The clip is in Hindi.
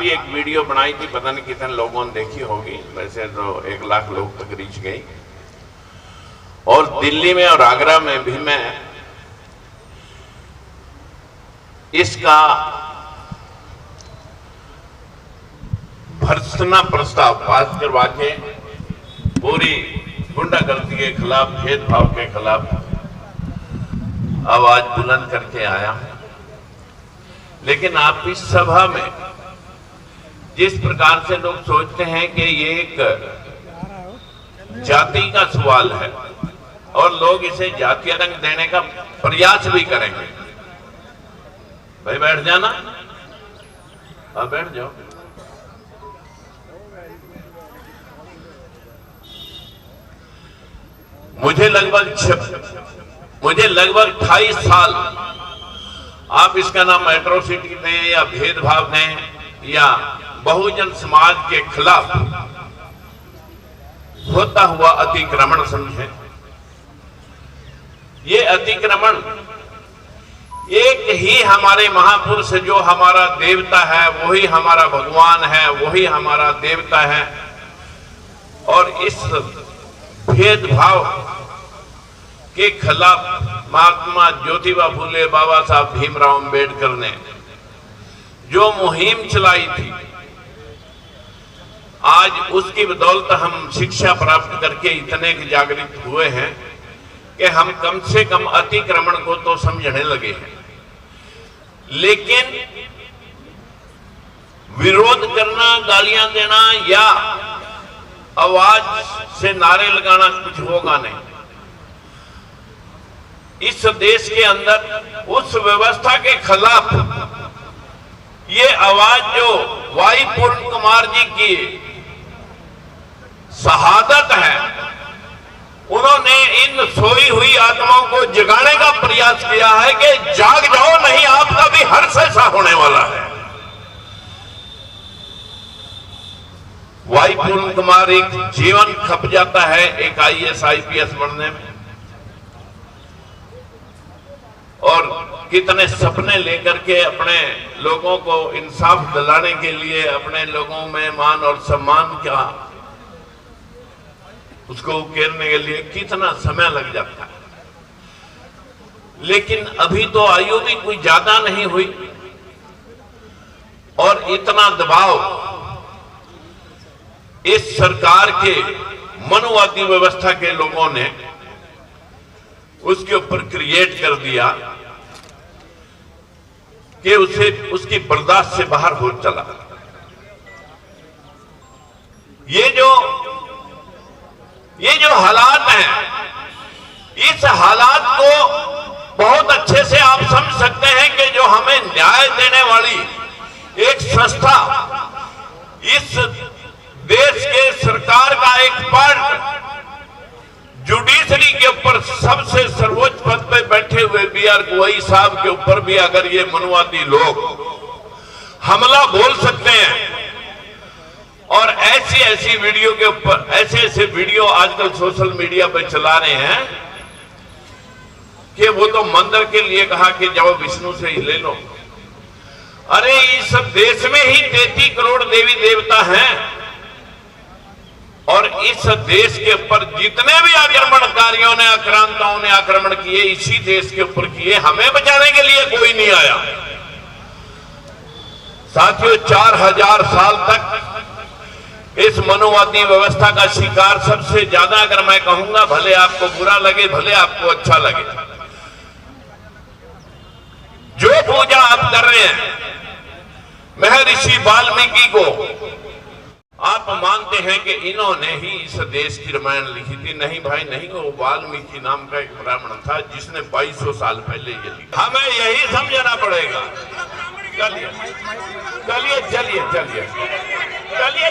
भी एक वीडियो बनाई थी, पता नहीं कितने लोगों ने देखी होगी, वैसे तो 1 लाख लोग तक रीच गई। और दिल्ली में और आगरा में भी मैं इसका भर्त्सना प्रस्ताव पास करवा के पूरी गुंडागर्दी के खिलाफ, भेदभाव के खिलाफ आवाज बुलंद करके आया। लेकिन आप इस सभा में जिस प्रकार से लोग सोचते हैं कि ये एक जाति का सवाल है और लोग इसे जातीय रंग देने का प्रयास भी करेंगे, भाई बैठ जाना, आप बैठ जाओ। मुझे लगभग 28 साल, आप इसका नाम एट्रोसिटी दें या भेदभाव दें या बहुजन समाज के खिलाफ होता हुआ अतिक्रमण समझें। ये अतिक्रमण एक ही हमारे महापुरुष, जो हमारा देवता है वही हमारा भगवान है, वही हमारा देवता है। और इस भेदभाव के खिलाफ महात्मा ज्योतिबा फूले, बाबा साहब भीमराव अंबेडकर ने जो मुहिम चलाई थी, आज उसकी बदौलत हम शिक्षा प्राप्त करके इतने जागृत हुए हैं कि हम कम से कम अतिक्रमण को तो समझने लगे हैं। लेकिन विरोध करना, गालियां देना या आवाज से नारे लगाना कुछ होगा नहीं। इस देश के अंदर उस व्यवस्था के खिलाफ ये आवाज जो वाई पूर्ण कुमार जी की शहादत है, उन्होंने इन सोई हुई आत्माओं को जगाने का प्रयास किया है कि जाग जाओ, नहीं आपका भी हर्ष ऐसा होने वाला है। वाई पूर्ण कुमार एक जीवन खप जाता है एक IAS IPS बनने में, और कितने सपने लेकर के अपने लोगों को इंसाफ दिलाने के लिए, अपने लोगों में मान और सम्मान का उसको उकेरने के लिए कितना समय लग जाता है। लेकिन अभी तो आयु भी कोई ज्यादा नहीं हुई और इतना दबाव इस सरकार के मनुवादी व्यवस्था के लोगों ने उसके ऊपर क्रिएट कर दिया कि उसे उसकी बर्दाश्त से बाहर हो चला। ये जो हालात हैं, इस हालात को बहुत अच्छे से आप समझ सकते हैं कि जो हमें न्याय देने वाली एक संस्था, इस देश के सरकार का एक पार्ट, जुडिशरी के ऊपर सबसे सर्वोच्च पद पे बैठे हुए BR गवई साहब के ऊपर भी अगर ये मनुवादी लोग हमला बोल सकते हैं, और ऐसी वीडियो के ऊपर ऐसे वीडियो आजकल सोशल मीडिया पे चला रहे हैं कि वो तो मंदिर के लिए कहा कि जाओ विष्णु से ही ले लो। अरे इस देश में ही 33 करोड़ देवी देवता हैं, और इस देश के ऊपर जितने भी आक्रमणकारियों ने, आक्रांताओं ने आक्रमण किए, इसी देश के ऊपर किए। हमें बचाने के लिए कोई नहीं आया। साथियों, 4000 साल तक इस मनुवादी व्यवस्था का शिकार सबसे ज्यादा, अगर मैं कहूंगा, भले आपको बुरा लगे भले आपको अच्छा लगे, जो पूजा आप कर रहे हैं महर्षि वाल्मीकि को आप मानते हैं कि इन्होंने ही इस देश की रामायण लिखी थी। नहीं भाई नहीं, वो वाल्मीकि नाम का एक ब्राह्मण था जिसने 2200 साल पहले ये लिखा। हमें यही समझना पड़ेगा। चलिए चलिए चलिए चलिए चलिए